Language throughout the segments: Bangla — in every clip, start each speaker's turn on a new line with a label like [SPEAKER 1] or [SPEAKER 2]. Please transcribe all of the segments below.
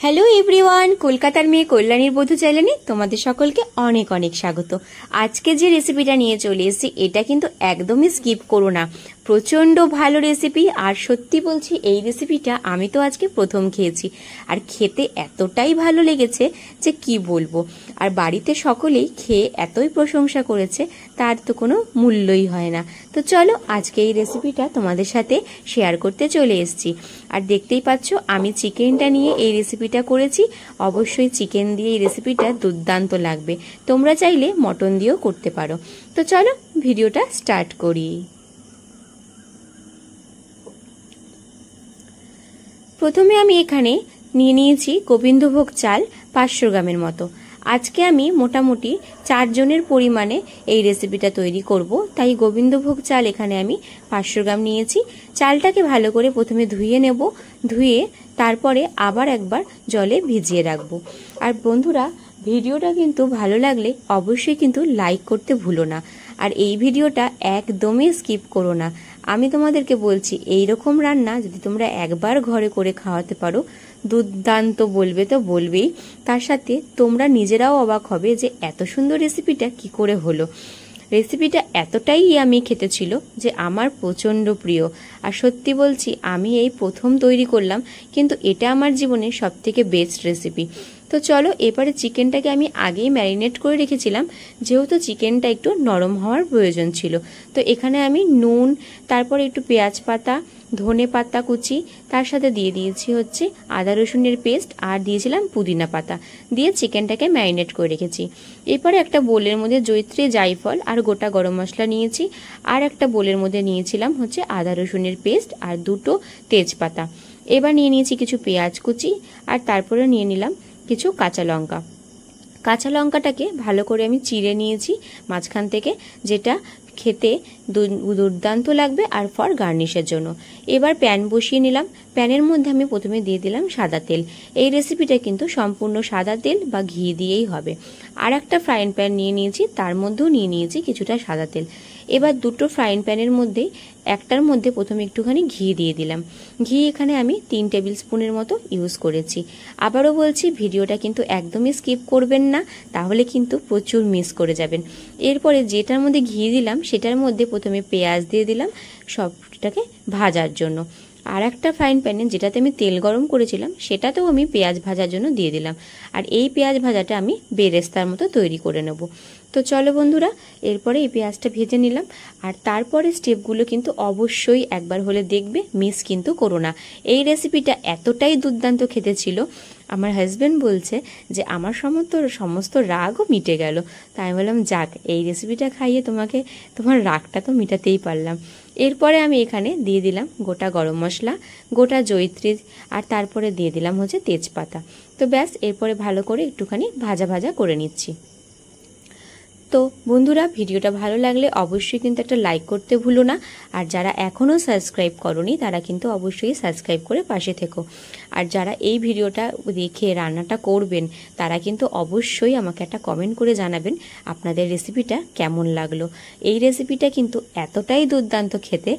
[SPEAKER 1] হ্যালো এভরিওয়ান, কলকাতার মেয়ে কল্যাণীর বধূ চ্যানেলে তোমাদের সকলকে অনেক অনেক স্বাগত। আজকে যে রেসিপিটা নিয়ে চলে এসেছি এটা কিন্তু একদমই স্কিপ করো না, প্রচণ্ড ভালো রেসিপি। আর সত্যি বলছি, এই রেসিপিটা আমি তো আজকে প্রথম খেয়েছি, আর খেতে এতটাই ভালো লেগেছে যে কি বলবো। আর বাড়িতে সকলেই খেয়ে এতই প্রশংসা করেছে, তার তো কোনো মূল্যই হয় না। তো চলো আজকে এই রেসিপিটা তোমাদের সাথে শেয়ার করতে চলে এসেছি। আর দেখতেই পাচ্ছ আমি চিকেনটা নিয়ে এই রেসিপিটা করেছি। অবশ্যই চিকেন দিয়ে এই রেসিপিটা দুর্দান্ত লাগবে, তোমরা চাইলে মটন দিয়েও করতে পারো। তো চলো ভিডিওটা স্টার্ট করি। প্রথমে আমি এখানে নিয়ে নিয়েছি গোবিন্দভোগ চাল 500 গ্রামের মতো। আজকে আমি মোটামুটি 4 জনের পরিমাণে এই রেসিপিটা তৈরি করব, তাই গোবিন্দভোগ চাল এখানে আমি 500 গ্রাম নিয়েছি। চালটাকে ভালো করে প্রথমে ধুয়ে নেব, ধুয়ে তারপরে আবার একবার জলে ভিজিয়ে রাখবো। আর বন্ধুরা, ভিডিওটা কিন্তু ভালো লাগলে অবশ্যই কিন্তু লাইক করতে ভুলো না, আর এই ভিডিওটা একদমই স্কিপ করো না। আমি তোমাদেরকে বলছি, এই রকম রান্না যদি তোমরা একবার ঘরে করে খাওয়াতে পারো, দুর্দান্ত বলবে তো বলবেই, তার সাথে তোমরা নিজেরাও অবাক হবে যে এত সুন্দর রেসিপিটা কি করে হলো। রেসিপিটা এতটাই আমি খেতে ছিল যে আমার প্রচণ্ড প্রিয়। আর সত্যি বলছি, আমি এই প্রথম তৈরি করলাম, কিন্তু এটা আমার জীবনের সবথেকে বেস্ট রেসিপি। তো চলো এবারে চিকেনটাকে আমি আগেই ম্যারিনেট করে রেখেছিলাম, যেহেতু চিকেনটা একটু নরম হওয়ার প্রয়োজন ছিল। তো এখানে আমি নুন, তারপরে একটু পেঁয়াজ পাতা, ধনে পাতা কুচি, তার সাথে দিয়ে দিয়েছি হচ্ছে আদা রসুনের পেস্ট, আর দিয়েছিলাম পুদিনা পাতা, দিয়ে চিকেনটাকে ম্যারিনেট করে রেখেছি। এরপরে একটা বোলের মধ্যে জয়িত্রী, জায়ফল আর গোটা গরম মশলা নিয়েছি, আর একটা বোলের মধ্যে নিয়েছিলাম হচ্ছে আদা রসুনের পেস্ট আর 2টো তেজপাতা। এবার নিয়ে নিয়েছি কিছু পেঁয়াজ কুচি, আর তারপরে নিয়ে নিলাম কিছু কাঁচা লঙ্কা। কাঁচা লঙ্কাটাকে ভালো করে আমি চিড়ে নিয়েছি মাঝখান থেকে, যেটা খেতে দুর্দান্ত লাগবে আর ফর গার্নিশের জন্য। এবার প্যান বসিয়ে নিলাম, প্যানের মধ্যে আমি প্রথমে দিয়ে দিলাম সাদা তেল। এই রেসিপিটা কিন্তু সম্পূর্ণ সাদা তেল বা ঘি দিয়েই হবে। আর একটা ফ্রাইং প্যান নিয়ে নিয়েছি, তার মধ্যেও নিয়ে নিয়েছি কিছুটা সাদা তেল। এবার 2টো ফ্রাইং প্যানের মধ্যে একটার মধ্যে প্রথমে একটুখানি ঘি দিয়ে দিলাম। ঘি এখানে আমি 3 টেবিল স্পুনের মতো ইউজ করেছি। আবারও বলছি, ভিডিওটা কিন্তু একদমই স্কিপ করবেন না, তাহলে কিন্তু প্রচুর মিস করে যাবেন। এরপরে যেটার মধ্যে ঘি দিলাম সেটার মধ্যে প্রথমে পেঁয়াজ দিয়ে দিলাম সবটাকে ভাজার জন্য। আর একটা ফ্রাইং প্যানে যেটাতে আমি তেল গরম করেছিলাম সেটাতেও আমি পেঁয়াজ ভাজার জন্য দিয়ে দিলাম। আর এই পেঁয়াজ ভাজাটা আমি বেরেস্তার মতো তৈরি করে নেব। তো চলো বন্ধুরা, এরপরে এই পেঁয়াজটা ভেজে নিলাম। আর তারপরে স্টেপগুলো কিন্তু অবশ্যই একবার হলে দেখবে, মিস কিন্তু করো না। এই রেসিপিটা এতটাই দুর্দান্ত খেতে ছিল, আমার হাজব্যান্ড বলছে যে আমার সমস্ত রাগও মিটে গেল। তাই আমি বললাম, যাক, এই রেসিপিটা খাইয়ে তোমার রাগটা তো মিটাতেই পারলাম। এরপরে আমি এখানে দিয়ে দিলাম গোটা গরম মশলা, গোটা জয়িত্রী, আর তারপরে দিয়ে দিলাম হচ্ছে তেজপাতা। তো ব্যাস, এরপরে ভালো করে একটুখানি ভাজা ভাজা করে নিচ্ছি। তো বন্ধুরা, ভিডিওটা ভালো লাগলে অবশ্যই কিন্তু একটা লাইক করতে ভুলো না। আর যারা এখনও সাবস্ক্রাইব করোনি তারা কিন্তু অবশ্যই সাবস্ক্রাইব করে পাশে থেকো। আর যারা এই ভিডিওটা দেখে রান্নাটা করবেন তারা কিন্তু অবশ্যই আমাকে একটা কমেন্ট করে জানাবেন আপনাদের রেসিপিটা কেমন লাগলো। এই রেসিপিটা কিন্তু এতটাই দুর্দান্ত খেতে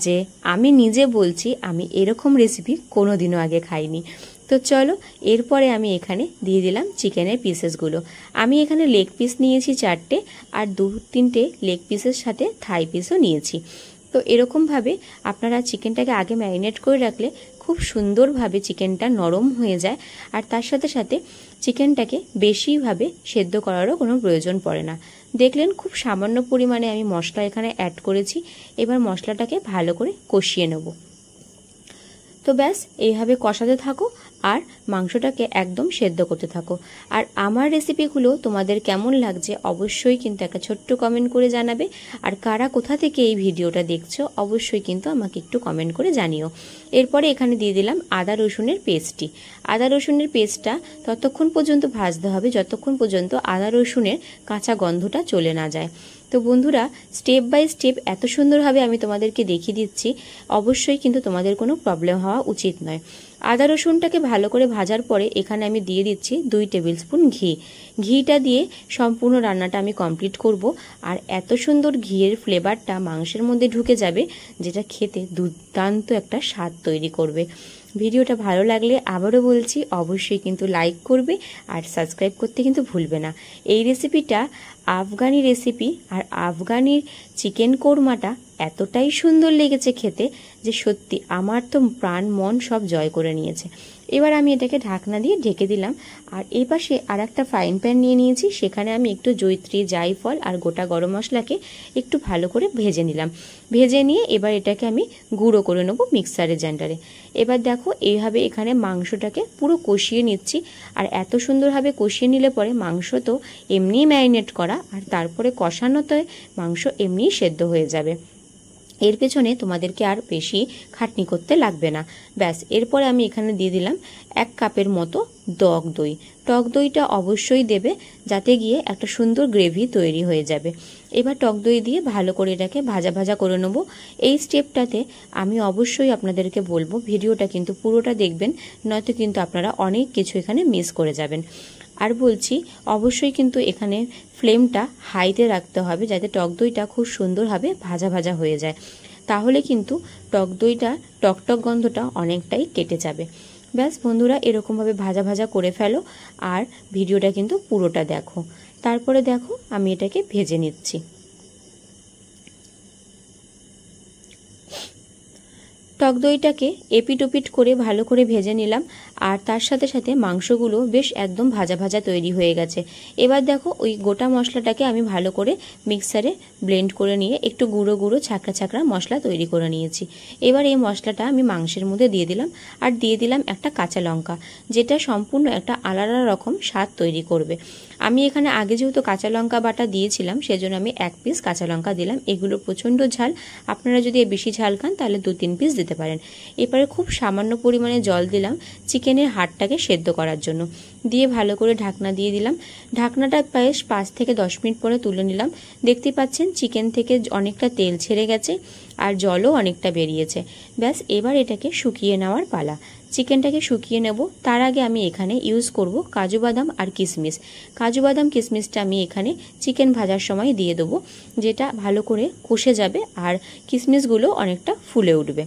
[SPEAKER 1] যে আমি নিজে বলছি আমি এরকম রেসিপি কোনোদিনও আগে খাইনি। তো চলো, এরপরে আমি এখানে দিয়ে দিলাম চিকেনের পিসেসগুলো। আমি এখানে লেগ পিস নিয়েছি 4টে, আর 2-3টে লেগ পিসের সাথে থাই পিসও নিয়েছি। তো এরকমভাবে আপনারা চিকেনটাকে আগে ম্যারিনেট করে রাখলে খুব সুন্দরভাবে চিকেনটা নরম হয়ে যায়। আর তার সাথে সাথে চিকেনটাকে বেশিভাবে সেদ্ধ করারও কোনো প্রয়োজন পড়ে না। দেখলেন খুব সামান্য পরিমাণে আমি মশলা এখানে অ্যাড করেছি। এবার মশলাটাকে ভালো করে কষিয়ে নেব। তো ব্যাস, এইভাবে কষাতে থাকো আর মাংসটাকে একদম সেদ্ধ করতে থাকো। আর আমার রেসিপিগুলো তোমাদের কেমন লাগছে অবশ্যই কিন্তু একটা ছোট্ট কমেন্ট করে জানাবে। আর কারা কোথা থেকে এই ভিডিওটা দেখছো অবশ্যই কিন্তু আমাকে একটু কমেন্ট করে জানিও। এরপরে এখানে দিয়ে দিলাম আদা রসুনের পেস্টটি। আদা রসুনের পেস্টটা ততক্ষণ পর্যন্ত ভাজতে হবে যতক্ষণ পর্যন্ত আদা রসুনের কাঁচা গন্ধটা চলে না যায়। তো বন্ধুরা, স্টেপ বাই স্টেপ এত সুন্দরভাবে আমি তোমাদেরকে দেখিয়ে দিচ্ছি, অবশ্যই কিন্তু তোমাদের কোনো প্রবলেম হওয়া উচিত নয়। আদা রসুনটাকে ভালো করে ভাজার পরে এখানে আমি দিয়ে দিচ্ছি 2 টেবিল স্পুন ঘি। ঘিটা দিয়ে সম্পূর্ণ রান্নাটা আমি কমপ্লিট করব। আর এত সুন্দর ঘিয়ের ফ্লেভারটা মাংসের মধ্যে ঢুকে যাবে, যেটা খেতে দুর্দান্ত একটা স্বাদ তৈরি করবে। ভিডিওটা ভালো লাগলে আবারও বলছি অবশ্যই কিন্তু লাইক করবে আর সাবস্ক্রাইব করতে কিন্তু ভুলবে না। এই রেসিপিটা আফগানি রেসিপি, আর আফগানির চিকেন কোরমাটা এতটাই সুন্দর লেগেছে খেতে যে সত্যি আমার তো প্রাণ মন সব জয় করে নিয়েছে। এবার আমি এটাকে ঢাকনা দিয়ে ঢেকে দিলাম। আর এই পাশে আর একটা ফ্রাইং প্যান নিয়ে নিয়েছি, সেখানে আমি একটু জয়িত্রী, জায়ফল আর গোটা গরম মশলাকে একটু ভালো করে ভেজে নিলাম। ভেজে নিয়ে এবার এটাকে আমি গুঁড়ো করে নেবো মিক্সারের জান্ডারে। এবার দেখো এইভাবে এখানে মাংসটাকে পুরো কষিয়ে নিচ্ছি। আর এত সুন্দরভাবে কষিয়ে নিলে পরে মাংস তো এমনিই ম্যারিনেট করা, আর তারপরে কষানোতে মাংস এমনিই সেদ্ধ হয়ে যাবে। এর পেছনে তোমাদেরকে আর বেশি খাটনি করতে লাগবে না। ব্যাস, এরপরে আমি এখানে দিয়ে দিলাম 1 কাপের মতো টক দই। টক দইটা অবশ্যই দেবে, যাতে গিয়ে একটা সুন্দর গ্রেভি তৈরি হয়ে যাবে। এবার টক দই দিয়ে ভালো করে এটাকে ভাজা ভাজা করে নেবো। এই স্টেপটাতে আমি অবশ্যই আপনাদেরকে বলবো ভিডিওটা কিন্তু পুরোটা দেখবেন, নয়তো কিন্তু আপনারা অনেক কিছু এখানে মিস করে যাবেন। আর বলছি অবশ্যই কিন্তু এখানে ফ্লেমটা হাইতে রাখতে হবে, যাতে টক দইটা খুব সুন্দরভাবে ভাজা ভাজা হয়ে যায়। তাহলে কিন্তু টক দইটা টকটক গন্ধটা অনেকটাই কেটে যাবে। ব্যাস বন্ধুরা, এরকমভাবে ভাজা ভাজা করে ফেলো আর ভিডিওটা কিন্তু পুরোটা দেখো। তারপরে দেখো আমি এটাকে ভেজে নিচ্ছি। টক দইটাকে এপিট ওপিট করে ভালো করে ভেজে নিলাম, আর তার সাথে সাথে মাংসগুলো বেশ একদম ভাজা ভাজা তৈরি হয়ে গেছে। এবার দেখো ওই গোটা মশলাটাকে আমি ভালো করে মিক্সারে ব্লেন্ড করে নিয়ে একটু গুঁড়ো গুঁড়ো ছাকড়া ছাকড়া মশলা তৈরি করে নিয়েছি। এবার এই মশলাটা আমি মাংসের মধ্যে দিয়ে দিলাম, আর দিয়ে দিলাম একটা কাঁচা লঙ্কা, যেটা সম্পূর্ণ একটা আলাদা রকম স্বাদ তৈরি করবে। আমি এখানে আগে যেহেতু কাঁচা লঙ্কা বাটা দিয়েছিলাম, সেজন্য আমি 1 পিস কাঁচা লঙ্কা দিলাম। এগুলো প্রচণ্ড ঝাল, আপনারা যদি বেশি ঝাল খান তাহলে 2-3 পিস দিতে পারেন। এবারে খুব সামান্য পরিমাণে জল দিলাম চিকেনের হাড়টাকে সেদ্ধ করার জন্য, দিয়ে ভালো করে ঢাকনা দিয়ে দিলাম। ঢাকনাটা প্রায় 5 থেকে 10 মিনিট পরে তুলে নিলাম। দেখতে পাচ্ছেন চিকেন থেকে অনেকটা তেল ছেড়ে গেছে আর জলও অনেকটা বেরিয়েছে। ব্যাস, এবার এটাকে শুকিয়ে নেওয়ার পালা। চিকেনটাকে শুকিয়ে নেব। তার আগে আমি এখানে ইউজ করব কাজু বাদাম আর কিশমিশ। কাজু বাদাম কিশমিশটা আমি এখানে চিকেন ভাজার সময় দিয়ে দেবো, যেটা ভালো করে কষে যাবে আর কিশমিশগুলো অনেকটা ফুলে উঠবে।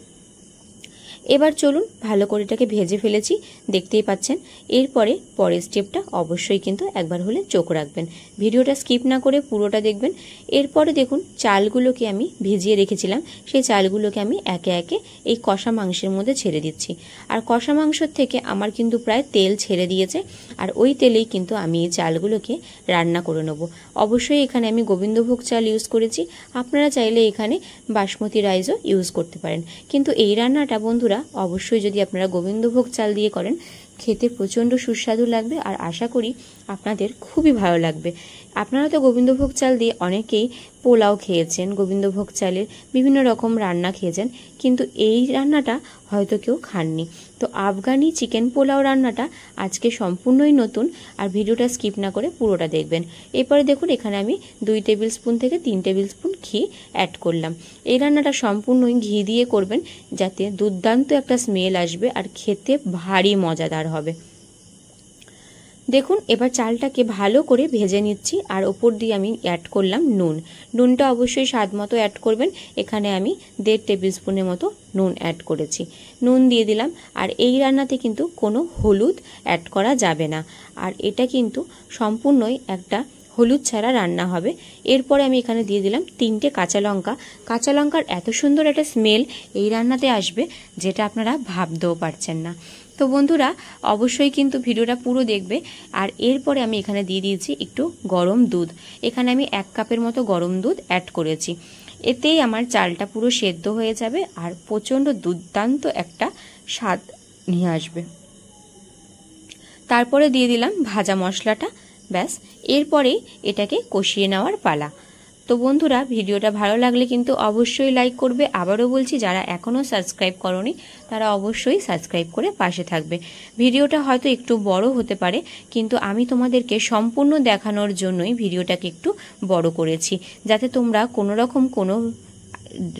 [SPEAKER 1] এবার চলুন, ভালো করে এটাকে ভেজে ফেলেছি দেখতেই পাচ্ছেন। এরপরে পরের স্টেপটা অবশ্যই কিন্তু একবার হলে চোখ রাখবেন, ভিডিওটা স্কিপ না করে পুরোটা দেখবেন। এরপরে দেখুন চালগুলোকে আমি ভিজিয়ে রেখেছিলাম, সেই চালগুলোকে আমি একে একে এই কষা মাংসের মধ্যে ছেড়ে দিচ্ছি। আর কষা মাংসর থেকে আমার কিন্তু প্রায় তেল ছেড়ে দিয়েছে, আর ওই তেলেই কিন্তু আমি এই চালগুলোকে রান্না করে নেব। অবশ্যই এখানে আমি গোবিন্দভোগ চাল ইউজ করেছি, আপনারা চাইলে এখানে বাসমতি রাইসও ইউজ করতে পারেন। কিন্তু এই রান্নাটা বন্ধুরা অবশ্যই যদি আপনারা গোবিন্দভোগ চাল দিয়ে করেন, খেতে প্রচণ্ড সুস্বাদু লাগবে, আর আশা করি আপনাদের খুবই ভালো লাগবে। আপনারা তো গোবিন্দভোগ চাল দিয়ে অনেকেই পোলাও খেয়েছেন, গোবিন্দভোগ চালের বিভিন্ন রকম রান্না খেয়েছেন, কিন্তু এই রান্নাটা হয়তো কেউ খাননি। তো আফগানি চিকেন পোলাও রান্নাটা আজকে সম্পূর্ণই নতুন, আর ভিডিওটা স্কিপ না করে পুরোটা দেখবেন। এরপরে দেখুন এখানে আমি 2 টেবিল স্পুন থেকে 3 টেবিল স্পুন ঘি অ্যাড করলাম। এই রান্নাটা সম্পূর্ণই ঘি দিয়ে করবেন, যাতে দুর্দান্ত একটা স্মেল আসবে আর খেতে ভারী মজাদার হবে। দেখুন এবার চালটাকে ভালো করে ভেজে নিচ্ছি, আর ওপর দিয়ে আমি অ্যাড করলাম নুন। নুনটা অবশ্যই স্বাদ মতো অ্যাড করবেন। এখানে আমি 1.5 টেবিল স্পুনের মতো নুন অ্যাড করেছি, নুন দিয়ে দিলাম। আর এই রান্নাতে কিন্তু কোনো হলুদ অ্যাড করা যাবে না, আর এটা কিন্তু সম্পূর্ণই একটা হলুদ ছাড়া রান্না হবে। এরপরে আমি এখানে দিয়ে দিলাম 3টে কাঁচা লঙ্কা। কাঁচা লঙ্কার এত সুন্দর একটা স্মেল এই রান্নাতে আসবে, যেটা আপনারা ভাবতেও পারছেন না। তো বন্ধুরা অবশ্যই কিন্তু ভিডিওটা পুরো দেখবে। আর এরপরে আমি এখানে দিয়ে দিয়েছি একটু গরম দুধ। এখানে আমি 1 কাপের মতো গরম দুধ অ্যাড করেছি। এতেই আমার চালটা পুরো সেদ্ধ হয়ে যাবে আর প্রচণ্ড দুর্দান্ত একটা স্বাদ নিয়ে আসবে। তারপরে দিয়ে দিলাম ভাজা মশলাটা। ব্যাস, এরপরেই এটাকে কষিয়ে নেওয়ার পালা। তো বন্ধুরা ভিডিওটা ভালো লাগলে কিন্তু অবশ্যই লাইক করবে। আবারও বলছি, যারা এখনও সাবস্ক্রাইব করনি তারা অবশ্যই সাবস্ক্রাইব করে পাশে থাকবে। ভিডিওটা হয়তো একটু বড় হতে পারে, কিন্তু আমি তোমাদেরকে সম্পূর্ণ দেখানোর জন্যই ভিডিওটাকে একটু বড় করেছি, যাতে তোমরা কোনো রকম কোনো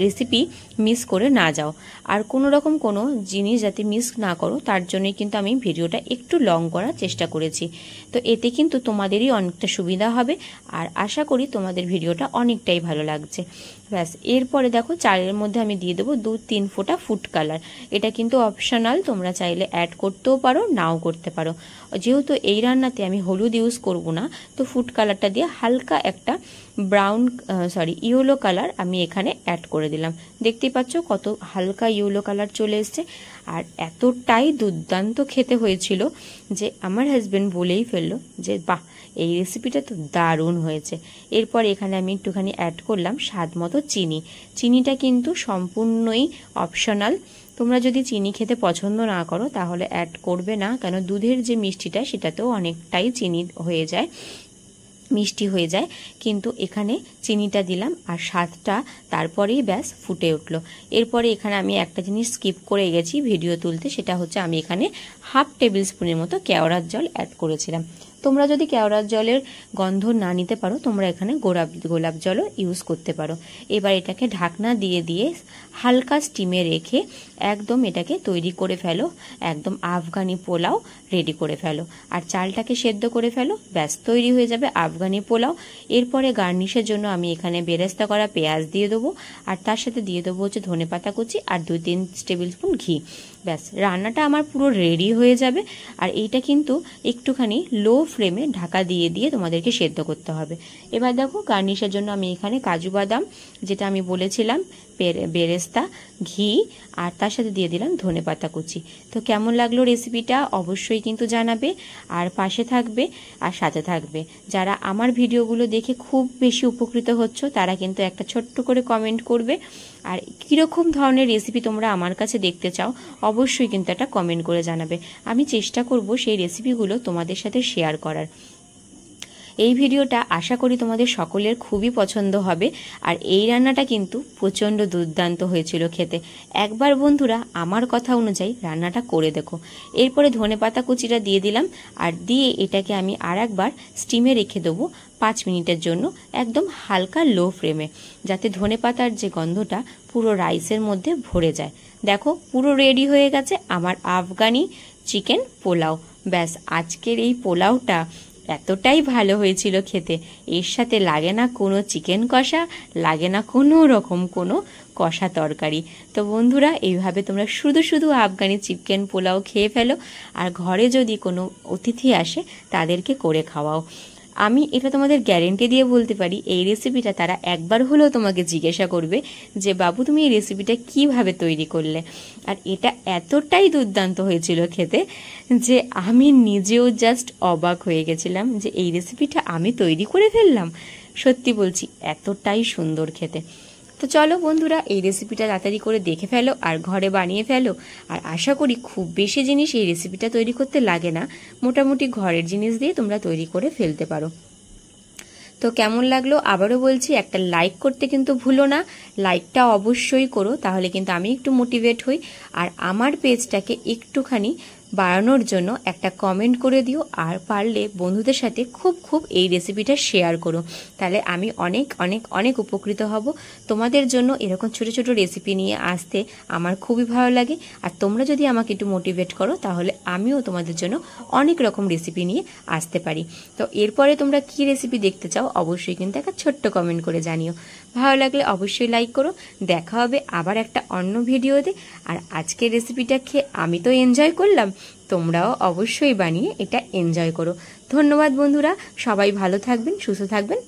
[SPEAKER 1] রেসিপি মিস করে না যাও। আর কোনো রকম কোনো জিনিস যাতে মিস না করো তার জন্যই কিন্তু আমি ভিডিওটা একটু লং করার চেষ্টা করেছি। তো এতে কিন্তু তোমাদেরই অনেকটা সুবিধা হবে, আর আশা করি তোমাদের ভিডিওটা অনেকটাই ভালো লাগছে। ব্যাস, এরপরে দেখো চালের মধ্যে আমি দিয়ে দেবো 2-3 ফোঁটা ফুড কালার। এটা কিন্তু অপশনাল, তোমরা চাইলে অ্যাড করতেও পারো, নাও করতে পারো। যেহেতু এই রান্নাতে আমি হলুদ ইউজ করব না, তো ফুড কালারটা দিয়ে হালকা একটা ইয়েলো কালার আমি এখানে অ্যাড করে দিলাম। দেখতেই পাচ্ছ কত হালকা ইয়েলো কালার চলে এসছে, আর এতটাই দুর্দান্ত খেতে হয়েছিল যে আমার হাজবেন্ড বলেই ফেললো যে বাহ, এই রেসিপিটা তো দারুণ হয়েছে। এরপর এখানে আমি একটুখানি অ্যাড করলাম স্বাদ মতো চিনি। চিনিটা কিন্তু সম্পূর্ণই অপশনাল, তোমরা যদি চিনি খেতে পছন্দ না করো তাহলে অ্যাড করবে না, কেন দুধের যে মিষ্টিটা সেটাতেও অনেকটাই চিনি হয়ে যায়, মিষ্টি হয়ে যায়। কিন্তু এখানে চিনিটা দিলাম আর স্বাদটা তারপরেই ব্যাস ফুটে উঠলো। এরপরে এখানে আমি একটা জিনিস স্কিপ করে গেছি ভিডিও তুলতে, সেটা হচ্ছে আমি এখানে 1/2 টেবিল স্পুনের মতো কেওড়ার জল অ্যাড করেছিলাম। তোমরা যদি কেওড়ার জলের গন্ধ না নিতে পারো তোমরা এখানে গোলাপ জলও ইউজ করতে পারো। এবার এটাকে ঢাকনা দিয়ে দিয়ে হালকা স্টিমে রেখে একদম এটাকে তৈরি করে ফেলো, একদম আফগানি পোলাও রেডি করে ফেলো। আর চালটাকে সেদ্ধ করে ফেলো, ব্যাস তৈরি হয়ে যাবে আফগানি পোলাও। এরপরে গার্নিশের জন্য আমি এখানে বেরেস্তা করা পেঁয়াজ দিয়ে দেবো, আর তার সাথে দিয়ে দেবো হচ্ছে ধনেপাতা কুচি আর 2-3 টেবিল স্পুন ঘি। ব্যাস, রান্নাটা আমার পুরো রেডি হয়ে যাবে। আর এইটা কিন্তু একটুখানি লো ফ্লেমে ঢাকা দিয়ে দিয়ে তোমাদেরকে সেদ্ধ করতে হবে। এবার দেখো গার্নিশের জন্য আমি এখানে কাজু বাদাম, যেটা আমি বলেছিলাম, বেরেস্তা, ঘি, আর তার সাথে দিয়ে দিলাম ধনেপাতা কুচি। তো কেমন লাগলো রেসিপিটা অবশ্যই কিন্তু জানাবে, আর পাশে থাকবে আর সাথে থাকবে। যারা আমার ভিডিওগুলো দেখে খুব বেশি উপকৃত হচ্ছ তারা কিন্তু একটা ছোট্ট করে কমেন্ট করবে, আর কীরকম ধরনের রেসিপি তোমরা আমার কাছে দেখতে চাও অবশ্যই কিন্তু একটা কমেন্ট করে জানাবে। আমি চেষ্টা করব সেই রেসিপিগুলো তোমাদের সাথে শেয়ার করার। এই ভিডিওটা আশা করি তোমাদের সকলের খুবই পছন্দ হবে, আর এই রান্নাটা কিন্তু প্রচণ্ড দুর্দান্ত হয়েছিল খেতে। একবার বন্ধুরা আমার কথা অনুযায়ী রান্নাটা করে দেখো। এরপরে ধনেপাতা কুচিটা দিয়ে দিলাম, আর দিয়ে এটাকে আমি আর একবার স্টিমে রেখে দেবো 5 মিনিটের জন্য, একদম হালকা লো ফ্লেমে, যাতে ধনেপাতার যে গন্ধটা পুরো রাইসের মধ্যে ভরে যায়। দেখো পুরো রেডি হয়ে গেছে আমার আফগানি চিকেন পোলাও। ব্যাস, আজকের এই পোলাওটা এতটাই ভালো হয়েছিল খেতে, এর সাথে লাগে না কোনো চিকেন কষা, লাগে না কোনো রকম কোনো কষা তরকারি। তো বন্ধুরা এইভাবে তোমরা শুধু শুধু আফগানি চিকেন পোলাও খেয়ে ফেলো, আর ঘরে যদি কোনো অতিথি আসে তাদেরকে করে খাওয়াও। আমি এটা তোমাদের গ্যারেন্টি দিয়ে বলতে পারি, এই রেসিপিটা তারা একবার হলেও তোমাকে জিজ্ঞাসা করবে যে বাবু তুমি এই রেসিপিটা কিভাবে তৈরি করলে। আর এটা এতটাই দুর্দান্ত হয়েছিল খেতে যে আমি নিজেও জাস্ট অবাক হয়ে গেছিলাম যে এই রেসিপিটা আমি তৈরি করে ফেললাম। সত্যি বলছি, এতটাই সুন্দর খেতে। তো চলো বন্ধুরা, এই রেসিপিটা তাড়াতাড়ি করে দেখে ফেলো আর ঘরে বানিয়ে ফেলো। আর আশা করি খুব বেশি জিনিস এই রেসিপিটা তৈরি করতে লাগে না, মোটামুটি ঘরের জিনিস দিয়ে তোমরা তৈরি করে ফেলতে পারো। তো কেমন লাগলো আবারও বলছি, একটা লাইক করতে কিন্তু ভুলো না, লাইকটা অবশ্যই করো, তাহলে কিন্তু আমি একটু মোটিভেট হই। আর আমার পেজটাকে একটুখানি বাড়ানোর জন্য একটা কমেন্ট করে দিও, আর পারলে বন্ধুদের সাথে খুব এই রেসিপিটা শেয়ার করো, তাহলে আমি অনেক অনেক অনেক উপকৃত হব। তোমাদের জন্য এরকম ছোট ছোট রেসিপি নিয়ে আসতে আমার খুবই ভালো লাগে, আর তোমরা যদি আমাকে একটু মোটিভেট করো তাহলে আমিও তোমাদের জন্য অনেক রকম রেসিপি নিয়ে আসতে পারি। তো এরপরে তোমরা কি রেসিপি দেখতে চাও অবশ্যই কিন্তু একটা ছোট্ট কমেন্ট করে জানিও। ভালো লাগলে অবশ্যই লাইক করো। দেখা হবে আবার একটা অন্য ভিডিওতে। আর আজকের রেসিপিটা খেয়ে আমি তো এনজয় করলাম, তোমরাও অবশ্যই বানিয়ে এটা এনজয় করো। ধন্যবাদ বন্ধুরা, সবাই ভালো থাকবেন, সুস্থ থাকবেন।